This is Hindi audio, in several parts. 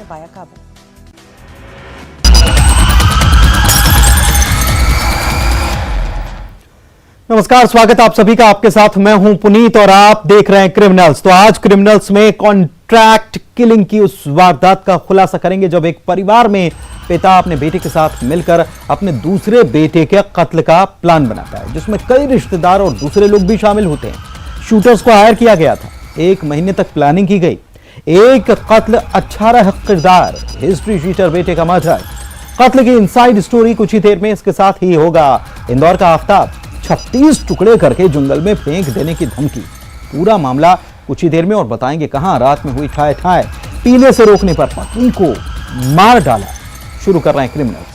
पाया काबू। नमस्कार, स्वागत आप सभी का। आपके साथ मैं हूं पुनीत और आप देख रहे हैं क्रिमिनल्स। तो आज क्रिमिनल्स में कॉन्ट्रैक्ट किलिंग की उस वारदात का खुलासा करेंगे जब एक परिवार में पिता अपने बेटे के साथ मिलकर अपने दूसरे बेटे के कत्ल का प्लान बनाता है, जिसमें कई रिश्तेदार और दूसरे लोग भी शामिल होते हैं। शूटर्स को हायर किया गया था, 1 महीने तक प्लानिंग की गई। एक कत्ल, 18 किरदार, हिस्ट्री शीटर बेटे का मर्डर। कत्ल की इनसाइड स्टोरी कुछ ही देर में इसके साथ ही होगा। इंदौर का आफ्ताब 36 टुकड़े करके जंगल में फेंक देने की धमकी। पूरा मामला कुछ ही देर में और बताएंगे कहां रात में हुई ठाए ठाए। पीने से रोकने पर पत्नी को मार डाला। शुरू कर रहे हैं क्रिमिनल्स।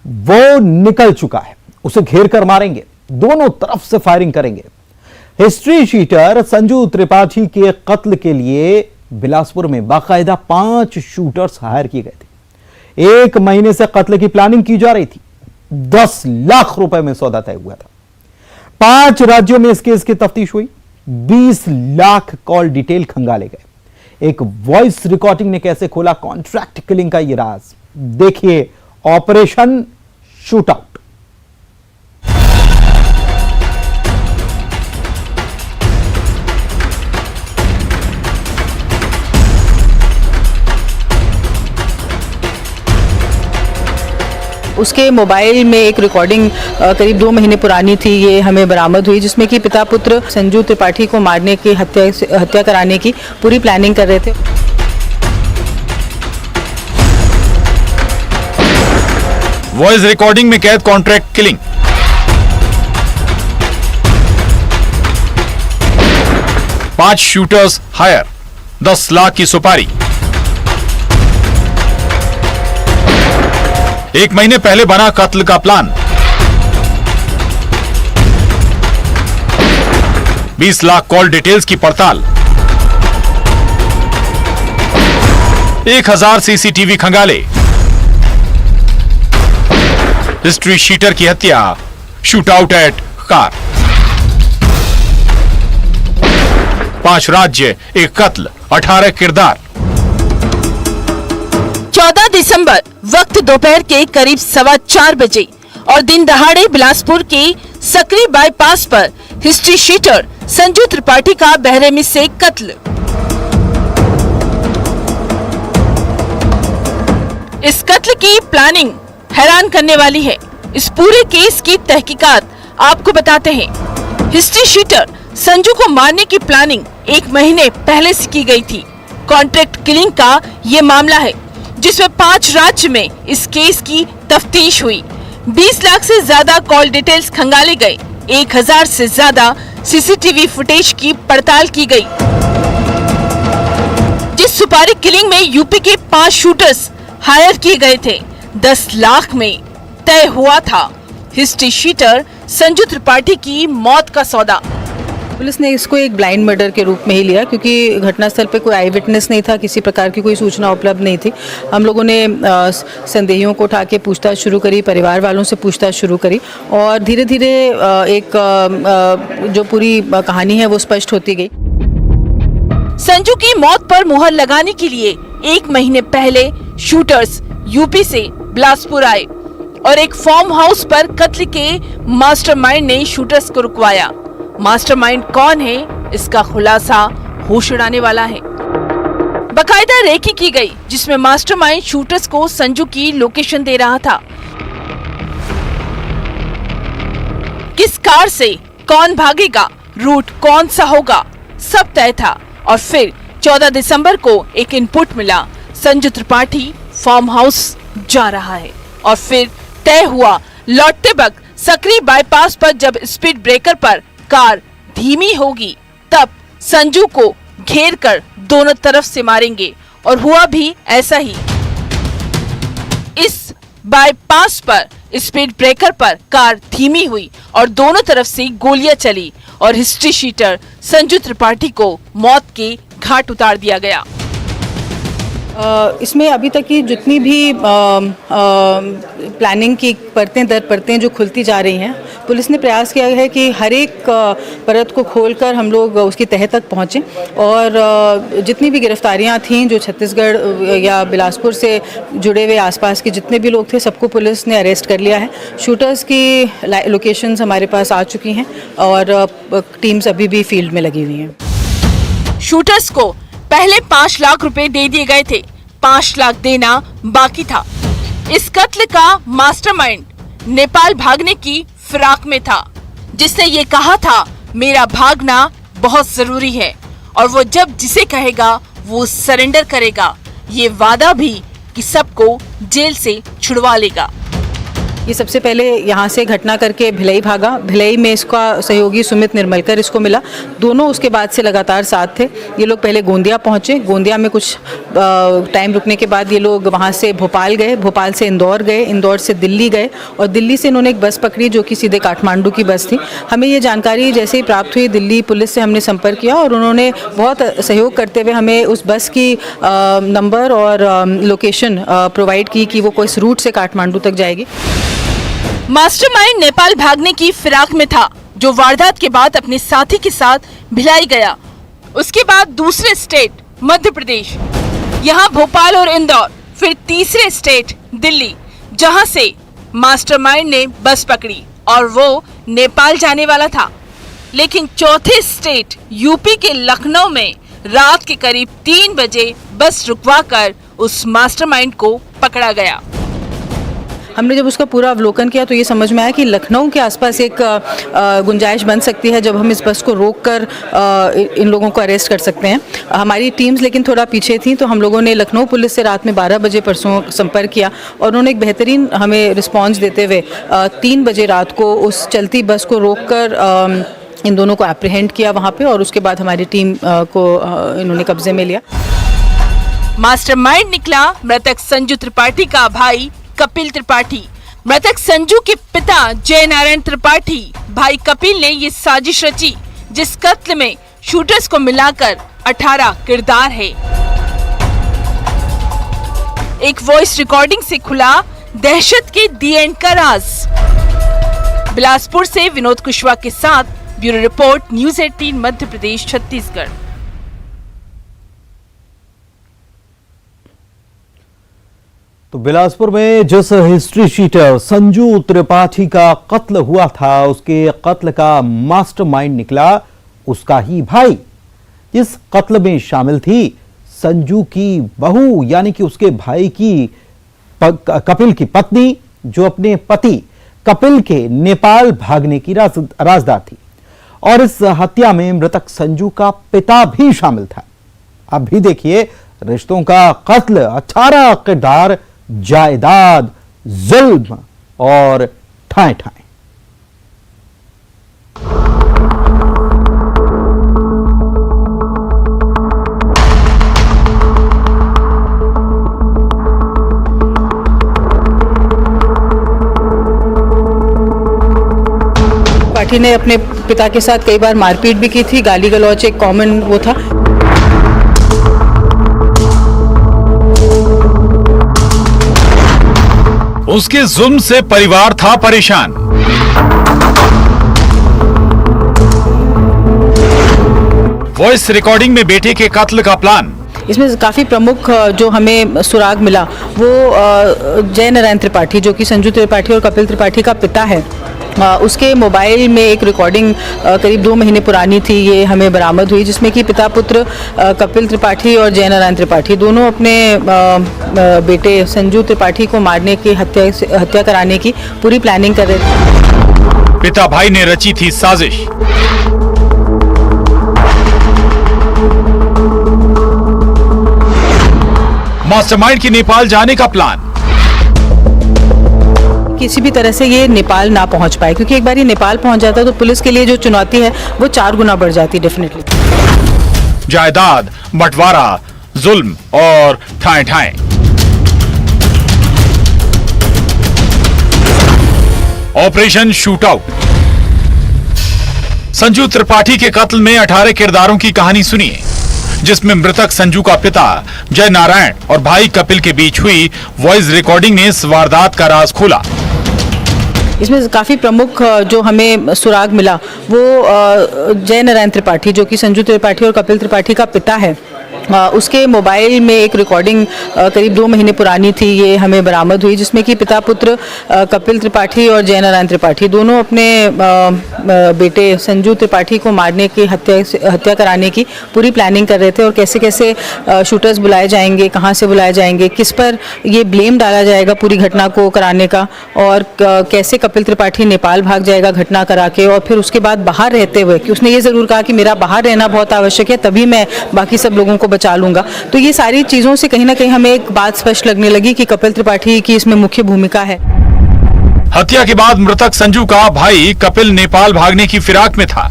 वो निकल चुका है, उसे घेर कर मारेंगे, दोनों तरफ से फायरिंग करेंगे। हिस्ट्री शीटर संजू त्रिपाठी के कत्ल के लिए बिलासपुर में बाकायदा 5 शूटर्स हायर किए गए थे। 1 महीने से कत्ल की प्लानिंग की जा रही थी। 10 लाख रुपए में सौदा तय हुआ था। 5 राज्यों में इस केस की तफ्तीश हुई। 20 लाख कॉल डिटेल खंगाले गए। एक वॉइस रिकॉर्डिंग ने कैसे खोला कॉन्ट्रैक्ट किलिंग का ये राज। देखिए ऑपरेशन शूटआउट। उसके मोबाइल में एक रिकॉर्डिंग करीब 2 महीने पुरानी थी, ये हमें बरामद हुई, जिसमें कि पिता पुत्र संजू त्रिपाठी को मारने की हत्या कराने की पूरी प्लानिंग कर रहे थे। वॉइस रिकॉर्डिंग में कैद कॉन्ट्रैक्ट किलिंग। पांच शूटर्स हायर, 10 लाख की सुपारी। 1 महीने पहले बना कत्ल का प्लान। 20 लाख कॉल डिटेल्स की पड़ताल। 1000 सीसीटीवी खंगाले। हिस्ट्री शीटर की हत्या, शूट आउट एट कार। 5 राज्य, एक कत्ल, 18 किरदार। 14 दिसंबर वक्त दोपहर के करीब 4:15 बजे और दिन दहाड़े बिलासपुर के सकरी बाईपास पर हिस्ट्री शीटर संजू त्रिपाठी का बहरेमी से कत्ल। इस कत्ल की प्लानिंग हैरान करने वाली है। इस पूरे केस की तहकीकात आपको बताते हैं। हिस्ट्री शीटर संजू को मारने की प्लानिंग 1 महीने पहले से की गई थी। कॉन्ट्रैक्ट किलिंग का ये मामला है, जिसमें 5 राज्य में इस केस की तफ्तीश हुई। 20 लाख से ज्यादा कॉल डिटेल्स खंगाले गए। 1000 से ज्यादा सीसीटीवी फुटेज की पड़ताल की गई। जिस सुपारी किलिंग में यूपी के 5 शूटर्स हायर किए गए थे, 10 लाख में तय हुआ था हिस्ट्री शीटर संजू त्रिपाठी की मौत का सौदा। पुलिस ने इसको एक ब्लाइंड मर्डर के रूप में ही लिया, क्योंकि घटनास्थल पे कोई आई विटनेस नहीं था, किसी प्रकार की कोई सूचना उपलब्ध नहीं थी। हम लोगों ने संदेहियों को उठा के पूछताछ शुरू करी, परिवार वालों से पूछताछ शुरू करी और धीरे धीरे जो पूरी कहानी है वो स्पष्ट होती गई। संजू की मौत पर मुहर लगाने के लिए 1 महीने पहले शूटर्स यूपी से बिलासपुर आए और एक फार्म हाउस पर कत्ल के मास्टरमाइंड ने शूटर्स को रुकवाया। मास्टरमाइंड कौन है, इसका खुलासा होश उड़ाने वाला है। बकायदा रेकी की गई, जिसमें मास्टरमाइंड शूटर्स को संजू की लोकेशन दे रहा था। किस कार से कौन भागेगा, रूट कौन सा होगा, सब तय था। और फिर 14 दिसंबर को एक इनपुट मिला, संजू त्रिपाठी फार्म हाउस जा रहा है। और फिर तय हुआ, लौटते वक्त सकरी बाईपास पर जब स्पीड ब्रेकर पर कार धीमी होगी, तब संजू को घेर कर दोनों तरफ से मारेंगे। और हुआ भी ऐसा ही। इस बाईपास पर स्पीड ब्रेकर पर कार धीमी हुई और दोनों तरफ से गोलियां चली और हिस्ट्री शीटर संजू त्रिपाठी को मौत के घाट उतार दिया गया। इसमें अभी तक की जितनी भी प्लानिंग की परतें दर परतें जो खुलती जा रही हैं, पुलिस ने प्रयास किया है कि हर एक परत को खोलकर हम लोग उसकी तह तक पहुँचें और जितनी भी गिरफ्तारियां थीं जो छत्तीसगढ़ या बिलासपुर से जुड़े हुए आसपास के जितने भी लोग थे सबको पुलिस ने अरेस्ट कर लिया है। शूटर्स की लोकेशंस हमारे पास आ चुकी हैं और टीम्स अभी भी फील्ड में लगी हुई हैं। शूटर्स को पहले 5 लाख रुपए दे दिए गए थे, 5 लाख देना बाकी था। इस कत्ल का मास्टरमाइंड नेपाल भागने की फिराक में था, जिसने ये कहा था मेरा भागना बहुत जरूरी है और वो जब जिसे कहेगा वो सरेंडर करेगा, ये वादा भी कि सबको जेल से छुड़वा लेगा। ये सबसे पहले यहाँ से घटना करके भिलाई भागा। भिलाई में इसका सहयोगी सुमित निर्मलकर इसको मिला। दोनों उसके बाद से लगातार साथ थे। ये लोग पहले गोंदिया पहुँचे। गोंदिया में कुछ टाइम रुकने के बाद ये लोग वहाँ से भोपाल गए, भोपाल से इंदौर गए, इंदौर से दिल्ली गए और दिल्ली से इन्होंने एक बस पकड़ी जो कि सीधे काठमांडू की बस थी। हमें ये जानकारी जैसे ही प्राप्त हुई, दिल्ली पुलिस से हमने संपर्क किया और उन्होंने बहुत सहयोग करते हुए हमें उस बस की नंबर और लोकेशन प्रोवाइड की कि वो किस रूट से काठमांडू तक जाएगी। मास्टरमाइंड नेपाल भागने की फिराक में था, जो वारदात के बाद अपने साथी के साथ भिलाई गया। उसके बाद दूसरे स्टेट मध्य प्रदेश, यहाँ भोपाल और इंदौर, फिर तीसरे स्टेट दिल्ली, जहाँ से मास्टरमाइंड ने बस पकड़ी और वो नेपाल जाने वाला था। लेकिन चौथे स्टेट यूपी के लखनऊ में रात के करीब 3 बजे बस रुकवाकर उस मास्टरमाइंड को पकड़ा गया। हमने जब उसका पूरा अवलोकन किया तो ये समझ में आया कि लखनऊ के आसपास एक गुंजाइश बन सकती है जब हम इस बस को रोककर इन लोगों को अरेस्ट कर सकते हैं। हमारी टीम्स लेकिन थोड़ा पीछे थी, तो हम लोगों ने लखनऊ पुलिस से रात में 12 बजे परसों संपर्क किया और उन्होंने एक बेहतरीन हमें रिस्पॉन्स देते हुए 3 बजे रात को उस चलती बस को रोककर इन दोनों को एप्रीहेंड किया वहाँ पे और उसके बाद हमारी टीम को इन्होंने कब्जे में लिया। मास्टरमाइंड निकला मृतक संजू त्रिपाठी का भाई कपिल त्रिपाठी। मृतक संजू के पिता जय नारायण त्रिपाठी भाई कपिल ने ये साजिश रची, जिस कत्ल में शूटर्स को मिलाकर 18 किरदार है। एक वॉइस रिकॉर्डिंग से खुला दहशत के दी एंड का राज। बिलासपुर से विनोद कुशवाहा के साथ bureau report, news 18 Madhya Pradesh Chhattisgarh. तो बिलासपुर में जिस हिस्ट्री शीटर संजू त्रिपाठी का कत्ल हुआ था, उसके कत्ल का मास्टरमाइंड निकला उसका ही भाई। जिस कत्ल में शामिल थी संजू की बहू, यानी कि उसके भाई की कपिल की पत्नी, जो अपने पति कपिल के नेपाल भागने की राजदार थी। और इस हत्या में मृतक संजू का पिता भी शामिल था। अब भी देखिए रिश्तों का कत्ल, 18 किरदार, जायदाद, जुल्म और ठाए ठाए। त्रिपाठी ने अपने पिता के साथ कई बार मारपीट भी की थी, गाली गलौच एक कॉमन वो था। उसके जुल्म से परिवार था परेशान। वॉइस रिकॉर्डिंग में बेटे के कत्ल का प्लान। इसमें काफ़ी प्रमुख जो हमें सुराग मिला वो जय नारायण त्रिपाठी, जो कि संजू त्रिपाठी और कपिल त्रिपाठी का पिता है, उसके मोबाइल में एक रिकॉर्डिंग करीब 2 महीने पुरानी थी, ये हमें बरामद हुई, जिसमें कि पिता पुत्र कपिल त्रिपाठी और जय नारायण त्रिपाठी दोनों अपने बेटे संजू त्रिपाठी को मारने की हत्या कराने की पूरी प्लानिंग कर रहे थे। पिता भाई ने रची थी साजिश। मास्टरमाइंड की नेपाल जाने का प्लान। किसी भी तरह से ये नेपाल ना पहुंच पाए, क्योंकि एक बार ये नेपाल पहुंच जाता तो पुलिस के लिए जो चुनौती है वो 4 गुना बढ़ जाती डेफिनेटली। जायदाद, बंटवारा, जुल्म और ठाए ठाए। Operation shootout. संजू त्रिपाठी के कत्ल में 18 किरदारों की कहानी सुनिए। जिसमें मृतक संजू का पिता जय नारायण और भाई कपिल के बीच हुई वॉइस रिकॉर्डिंग ने इस वारदात का राज खोला। इसमें काफ़ी प्रमुख जो हमें सुराग मिला वो जय नारायण त्रिपाठी, जो कि संजू त्रिपाठी और कपिल त्रिपाठी का पिता है, उसके मोबाइल में एक रिकॉर्डिंग करीब 2 महीने पुरानी थी, ये हमें बरामद हुई, जिसमें कि पिता पुत्र कपिल त्रिपाठी और जय नारायण त्रिपाठी दोनों अपने बेटे संजू त्रिपाठी को मारने की हत्या कराने की पूरी प्लानिंग कर रहे थे और कैसे कैसे शूटर्स बुलाए जाएंगे, कहाँ से बुलाए जाएंगे, किस पर ये ब्लेम डाला जाएगा पूरी घटना को कराने का, और कैसे कपिल त्रिपाठी नेपाल भाग जाएगा घटना करा के, और फिर उसके बाद बाहर रहते हुए कि उसने ये ज़रूर कहा कि मेरा बाहर रहना बहुत आवश्यक है, तभी मैं बाकी सब लोगों को बचा लूंगा। तो ये सारी चीज़ों से कहीं ना कहीं हमें एक बात स्पष्ट लगने लगी कि कपिल त्रिपाठी की इसमें मुख्य भूमिका है। हत्या के बाद मृतक संजू का भाई कपिल नेपाल भागने की फिराक में था,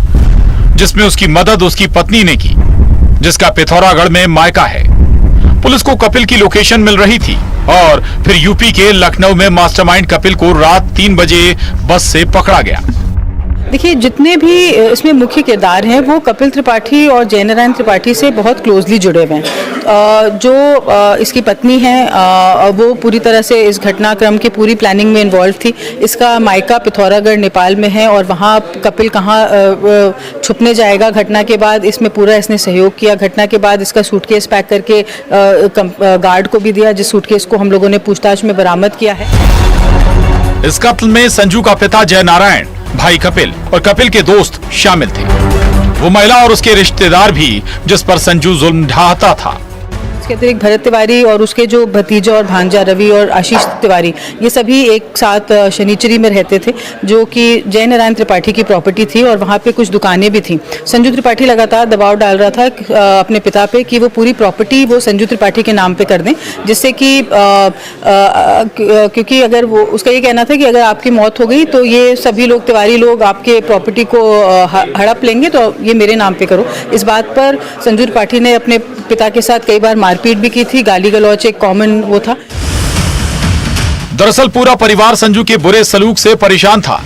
जिसमें उसकी मदद उसकी पत्नी ने की, जिसका पिथौरागढ़ में मायका है। पुलिस को कपिल की लोकेशन मिल रही थी और फिर यूपी के लखनऊ में मास्टरमाइंड कपिल को रात 3 बजे बस से पकड़ा गया। देखिए, जितने भी इसमें मुख्य किरदार हैं वो कपिल त्रिपाठी और जय नारायण त्रिपाठी से बहुत क्लोजली जुड़े हुए हैं। जो इसकी पत्नी है वो पूरी तरह से इस घटनाक्रम की पूरी प्लानिंग में इन्वॉल्व थी। इसका मायका पिथौरागढ़ नेपाल में है और वहाँ कपिल कहाँ छुपने जाएगा घटना के बाद, इसमें पूरा इसने सहयोग किया। घटना के बाद इसका सूटकेस पैक करके गार्ड को भी दिया, जिस सूटकेस को हम लोगों ने पूछताछ में बरामद किया है। इस कत्ल में संजू का पिता जय नारायण, भाई कपिल और कपिल के दोस्त शामिल थे। वो महिला और उसके रिश्तेदार भी जिस पर संजू जुल्म ढाहता था। इसके अतिरिक्त भरत तिवारी और उसके जो भतीजा और भांजा रवि और आशीष तिवारी, ये सभी एक साथ शनिचरी में रहते थे, जो कि जय नारायण त्रिपाठी की प्रॉपर्टी थी और वहाँ पे कुछ दुकानें भी थीं। संजू त्रिपाठी लगातार दबाव डाल रहा था अपने पिता पे कि वो पूरी प्रॉपर्टी वो संजू त्रिपाठी के नाम पे कर दें, जिससे कि क्योंकि अगर वो उसका ये कहना था कि अगर आपकी मौत हो गई तो ये सभी लोग तिवारी लोग आपके प्रॉपर्टी को हड़प लेंगे, तो ये मेरे नाम पे करो। इस बात पर संजू त्रिपाठी ने अपने पिता के साथ कई बार मारपीट भी की थी। गाली गलौच एक कॉमन वो था। दरअसल पूरा परिवार संजू के बुरे सलूक से परेशान था,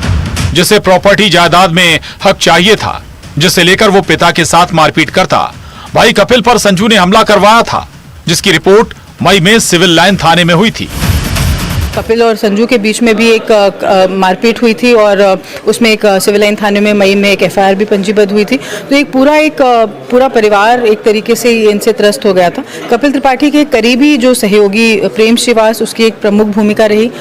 जिसे प्रॉपर्टी जायदाद में हक चाहिए था, जिसे लेकर वो पिता के साथ मारपीट करता। भाई कपिल पर संजू ने हमला करवाया था, जिसकी रिपोर्ट मई में सिविल लाइन थाने में हुई थी। कपिल और संजू के बीच में भी एक मारपीट हुई थी और उसमें एक सिविल लाइन थाने में मई में एक एफआईआर भी पंजीबद्ध हुई थी। तो एक पूरा परिवार एक तरीके से इनसे त्रस्त हो गया था। कपिल त्रिपाठी के करीबी जो सहयोगी प्रेम श्रीवास, उसकी एक प्रमुख भूमिका रही।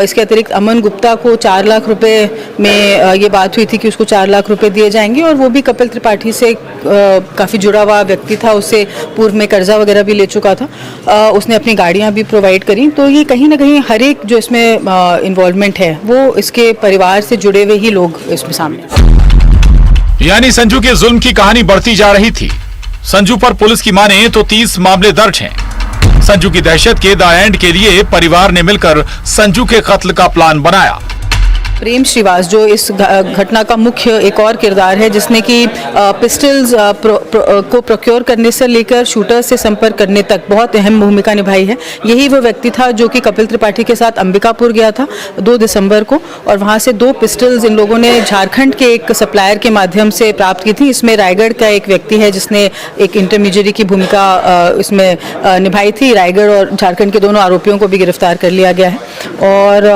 इसके अतिरिक्त अमन गुप्ता को 4 लाख रुपए में ये बात हुई थी कि उसको 4 लाख रुपए दिए जाएंगे, और वो भी कपिल त्रिपाठी से काफ़ी जुड़ा हुआ व्यक्ति था। उससे पूर्व में कर्जा वगैरह भी ले चुका था। उसने अपनी गाड़ियाँ भी प्रोवाइड करी। तो ये कहीं ना कहीं हर जो इसमें इन्वॉल्वमेंट है वो इसके परिवार से जुड़े हुए ही लोग इसमें सामने। यानी संजू के जुल्म की कहानी बढ़ती जा रही थी। संजू पर पुलिस की माने तो 30 मामले दर्ज हैं। संजू की दहशत के द एंड के लिए परिवार ने मिलकर संजू के कत्ल का प्लान बनाया। प्रेम श्रीवास जो इस घटना का मुख्य एक और किरदार है, जिसने कि पिस्टल्स को प्रोक्योर करने से लेकर शूटर्स से संपर्क करने तक बहुत अहम भूमिका निभाई है। यही वो व्यक्ति था जो कि कपिल त्रिपाठी के साथ अंबिकापुर गया था 2 दिसंबर को, और वहाँ से 2 पिस्टल्स इन लोगों ने झारखंड के एक सप्लायर के माध्यम से प्राप्त की थी। इसमें रायगढ़ का एक व्यक्ति है जिसने एक इंटरमीडिएरी की भूमिका इसमें निभाई थी। रायगढ़ और झारखंड के दोनों आरोपियों को भी गिरफ्तार कर लिया गया है। और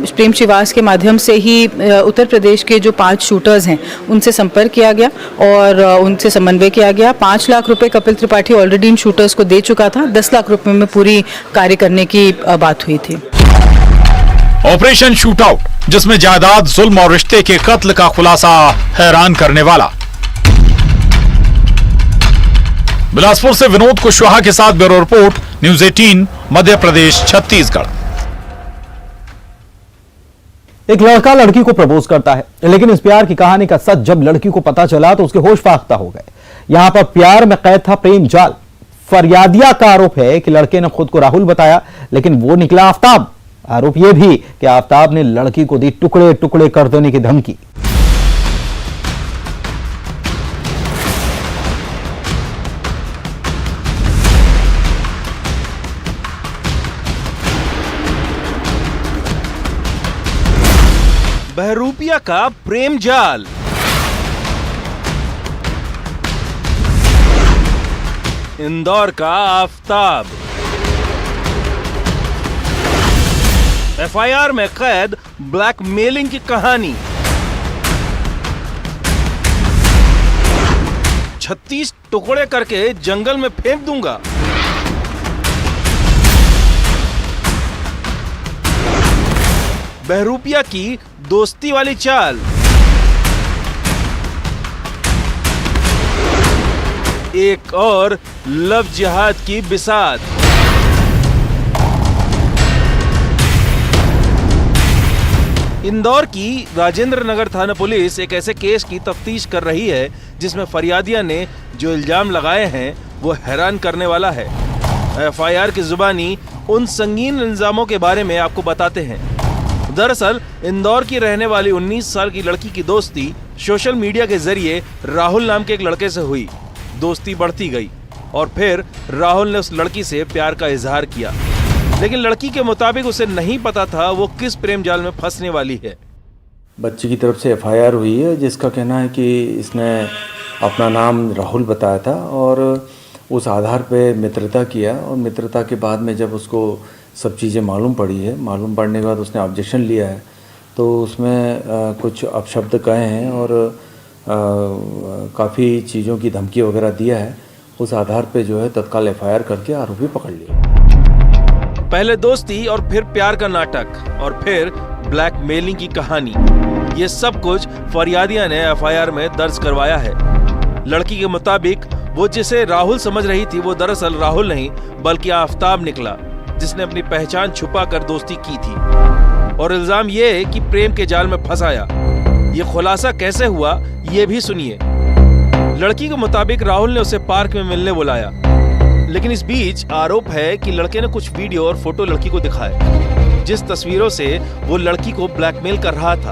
प्रेम श्रीवास के माध्यम से ही उत्तर प्रदेश के जो 5 शूटर्स हैं उनसे संपर्क किया गया और उनसे समन्वय किया गया। 5 लाख रुपए Kapil Tripathi already in shooters को दे चुका था। 10 लाख रुपए में पूरी कार्य करने की बात हुई थी। ऑपरेशन शूटआउट, जिसमें जायदाद, जुल्म और रिश्ते के कत्ल का खुलासा हैरान करने वाला। बिलासपुर से विनोद कुशवाहा के साथ bureau report, news 18 Madhya Pradesh Chhattisgarh. एक लड़का लड़की को प्रपोज करता है, लेकिन इस प्यार की कहानी का सच जब लड़की को पता चला तो उसके होश फाख्ता हो गए। यहां पर प्यार में कैद था प्रेम जाल। फरियादिया का आरोप है कि लड़के ने खुद को राहुल बताया, लेकिन वो निकला आफ्ताब। आरोप यह भी कि आफ्ताब ने लड़की को दी टुकड़े टुकड़े कर देने की धमकी। बहरूपिया का प्रेम जाल। इंदौर का आफताब। एफआईआर में कैद ब्लैकमेलिंग की कहानी। 36 टुकड़े करके जंगल में फेंक दूंगा। बहरूपिया की दोस्ती वाली चाल। एक और लव जिहाद की बिसात। इंदौर की राजेंद्र नगर थाना पुलिस एक ऐसे केस की तफ्तीश कर रही है जिसमें फरियादिया ने जो इल्जाम लगाए हैं वो हैरान करने वाला है। एफआईआर की जुबानी उन संगीन इल्जामों के बारे में आपको बताते हैं। दरअसल इंदौर की रहने वाली 19 साल की लड़की की दोस्ती सोशल मीडिया के जरिए राहुल नाम के एक लड़के से हुई। दोस्ती बढ़ती गई और फिर राहुल ने उस लड़की से प्यार का इजहार किया, लेकिन लड़की के मुताबिक उसे नहीं पता था वो किस प्रेम जाल में फंसने वाली है। बच्ची की तरफ से एफआईआर हुई है जिसका कहना है कि इसने अपना नाम राहुल बताया था और उस आधार पे मित्रता किया और मित्रता के बाद में जब उसको सब चीज़ें मालूम पड़ी है, मालूम पड़ने के बाद उसने ऑब्जेक्शन लिया है तो उसमें कुछ अपशब्द कहे हैं और काफ़ी चीज़ों की धमकी वगैरह दिया है। उस आधार पे जो है तत्काल एफआईआर करके आरोपी पकड़ लिया। पहले दोस्ती और फिर प्यार का नाटक और फिर ब्लैकमेलिंग की कहानी, ये सब कुछ फरियादिया ने एफआईआर में दर्ज करवाया है। लड़की के मुताबिक वो जिसे राहुल समझ रही थी वो दरअसल राहुल नहीं बल्कि आफताब निकला, जिसने अपनी पहचान छुपा कर दोस्ती की थी और इल्जाम ये है कि प्रेम के जाल में फंसाया। ये खुलासा कैसे हुआ ये भी सुनिए। लड़की के मुताबिक राहुल ने उसे पार्क में मिलने बुलाया, लेकिन इस बीच आरोप है कि लड़के ने कुछ वीडियो और फोटो लड़की को दिखाए जिस तस्वीरों से वो लड़की को ब्लैकमेल कर रहा था।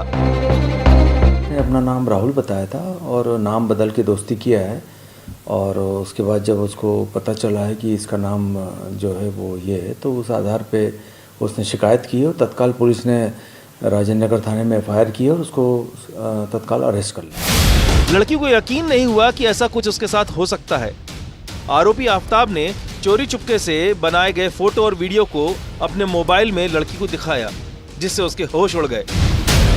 अपना नाम राहुल बताया था और नाम बदल के दोस्ती किया है और उसके बाद जब उसको पता चला है कि इसका नाम जो है वो ये है तो उस आधार पे उसने शिकायत की और तत्काल पुलिस ने राजेंद्र नगर थाने में एफआईआर की और उसको तत्काल अरेस्ट कर लिया। लड़की को यकीन नहीं हुआ कि ऐसा कुछ उसके साथ हो सकता है। आरोपी आफताब ने चोरी चुपके से बनाए गए फोटो और वीडियो को अपने मोबाइल में लड़की को दिखाया जिससे उसके होश उड़ गए।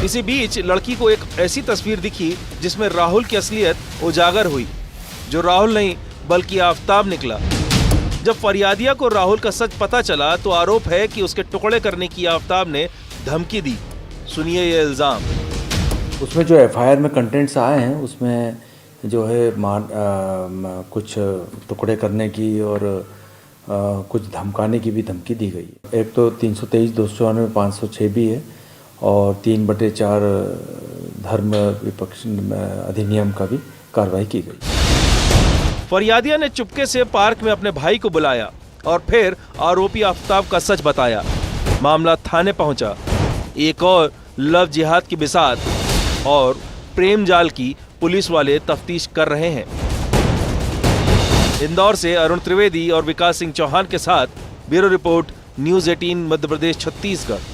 इसी बीच लड़की को एक ऐसी तस्वीर दिखी जिसमें राहुल की असलियत उजागर हुई, जो राहुल नहीं बल्कि आफताब निकला। जब फरियादिया को राहुल का सच पता चला तो आरोप है कि उसके टुकड़े करने की आफताब ने धमकी दी। सुनिए ये इल्जाम। उसमें जो एफआईआर में कंटेंट्स आए हैं उसमें जो है कुछ टुकड़े करने की और कुछ धमकाने की भी धमकी दी गई। एक तो 323, 294, 506 भी है और 3/4 धर्म विपक्ष अधिनियम का भी कार्रवाई की गई। फरियादिया ने चुपके से पार्क में अपने भाई को बुलाया और फिर आरोपी आफताब का सच बताया। मामला थाने पहुंचा। एक और लव जिहाद की बिसात और प्रेम जाल की पुलिस वाले तफ्तीश कर रहे हैं। इंदौर से अरुण त्रिवेदी और विकास सिंह चौहान के साथ bureau report, news 18 Madhya Pradesh Chhattisgarh.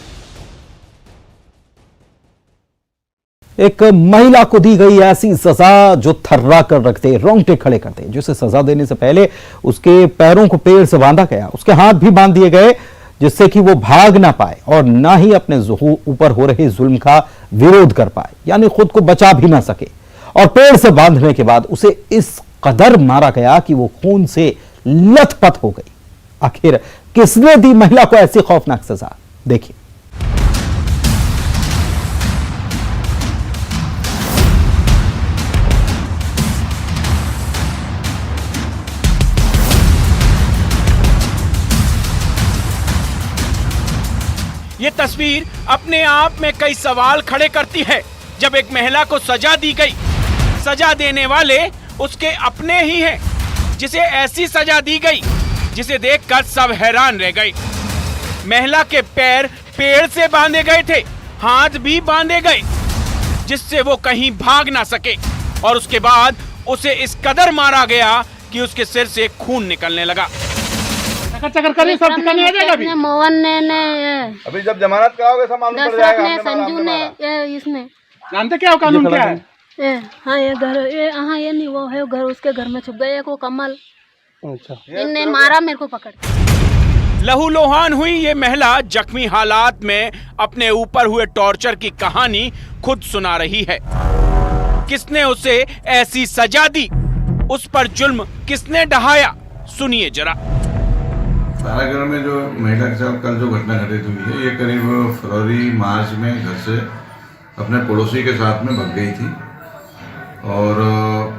एक महिला को दी गई ऐसी सजा जो थर्रा कर रखते, रोंगटे खड़े करते, जिसे सजा देने से पहले उसके पैरों को पेड़ से बांधा गया, उसके हाथ भी बांध दिए गए जिससे कि वो भाग ना पाए और ना ही अपने ऊपर हो रहे जुल्म का विरोध कर पाए, यानी खुद को बचा भी ना सके। और पेड़ से बांधने के बाद उसे इस कदर मारा गया कि वो खून से लथपथ हो गई। आखिर किसने दी महिला को ऐसी खौफनाक सजा? देखिए। ये तस्वीर अपने आप में कई सवाल खड़े करती है। जब एक महिला को सजा दी गई, सजा देने वाले उसके अपने ही हैं, जिसे ऐसी सजा दी गई जिसे देखकर सब हैरान रह गए। महिला के पैर पेड़ से बांधे गए थे, हाथ भी बांधे गए जिससे वो कहीं भाग ना सके और उसके बाद उसे इस कदर मारा गया कि उसके सिर से खून निकलने लगा। मोहन ने अभी जब जमानत कराओगे सब मालूम पड़ जाएगा। संजू ने इसने जानते क्या हो कानून क्या है? हाँ ये घर ये हाँ ये नहीं वो है घर, उसके घर में छुप गए। एक वो कमल इनने मारा मेरे को पकड़ के। लहूलुहान हुई ये महिला जख्मी हालात में अपने ऊपर हुए टॉर्चर की कहानी खुद सुना रही है। किसने उसे ऐसी सजा दी, उस पर जुल्म किसने ढहाया, सुनिए जरा। तारागढ़ में जो महिला के साथ कल जो घटना घटित हुई है, ये करीब फरवरी मार्च में घर से अपने पड़ोसी के साथ में भाग गई थी और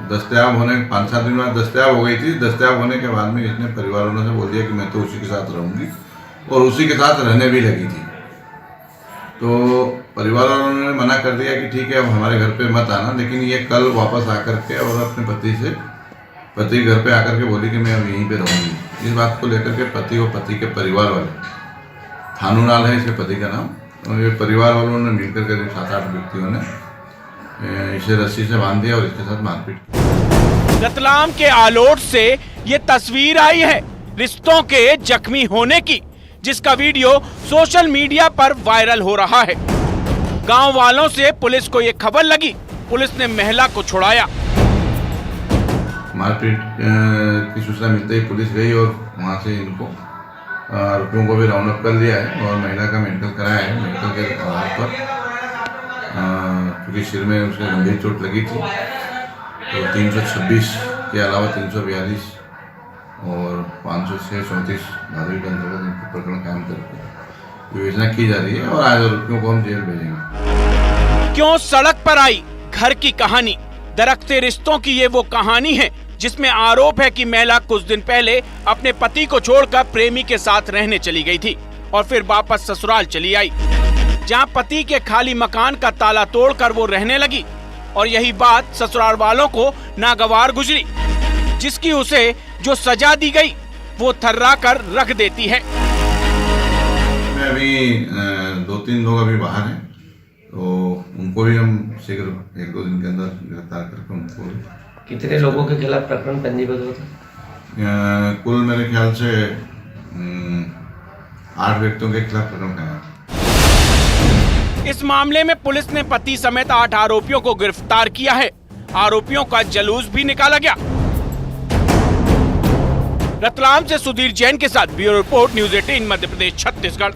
दस्तयाब होने 5-7 दिन बाद दस्तयाब हो गई थी। दस्तयाब होने के बाद में इसने परिवार वालों से बोल दिया कि मैं तो उसी के साथ रहूँगी और उसी के साथ रहने भी लगी थी। तो परिवार वालों ने मना कर दिया कि ठीक है अब हमारे घर पे मत आना, लेकिन ये कल वापस आकर के और अपने पति घर पे आकर के बोली कि मैं अब यहीं पे रहूँगी। इस बात को लेकर के पति और पति के परिवार वाले, थानूलाल है इसके पति का नाम, और ये परिवार वालों ने मिलकर करीब 7-8 व्यक्तियों ने इसे रस्सी से बांध दिया और इसके साथ मारपीट की। रतलाम के आलोट से ये तस्वीर आई है रिश्तों के जख्मी होने की, जिसका वीडियो सोशल मीडिया पर वायरल हो रहा है। गांव वालों से पुलिस को ये खबर लगी, पुलिस ने महिला को छुड़ाया। मारपीट की सूचना मिलते ही पुलिस गई और वहां से इनको आरोपियों को भी राउंड अप कर लिया है और महिला का मेडिकल कराया है। मेडिकल के आधार पर क्योंकि सिर में उसके गंभीर चोट लगी थी, तो 326 के अलावा 342 और 506-34 धारावी के अंतर्गत प्रकरण कायम करके विवेचना की जा रही है और आज आरोपियों को हम जेल भेजेंगे। क्यों सड़क पर आई घर की कहानी, दरख्ते रिश्तों की ये वो कहानी है जिसमें आरोप है कि महिला कुछ दिन पहले अपने पति को छोड़कर प्रेमी के साथ रहने चली गई थी और फिर वापस ससुराल चली आई, जहां पति के खाली मकान का ताला तोड़कर वो रहने लगी और यही बात ससुराल वालों को नागवार गुजरी, जिसकी उसे जो सजा दी गई वो थर्रा कर रख देती है। अभी 2-3 लोग अभी बाहर हैं, तो उनको भी हम शीघ्र 1-2 दिन के अंदर गिरफ्तार करके उनको। कितने लोगों के खिलाफ प्रकरण पंजीबद्ध होता? कुल मेरे ख्याल से 8 व्यक्तियों के खिलाफ प्रकरण है। इस मामले में पुलिस ने पति समेत 8 आरोपियों को गिरफ्तार किया है। आरोपियों का जुलूस भी निकाला गया। रतलाम से सुधीर जैन के साथ bureau report, news 18 Madhya Pradesh, Chhattisgarh.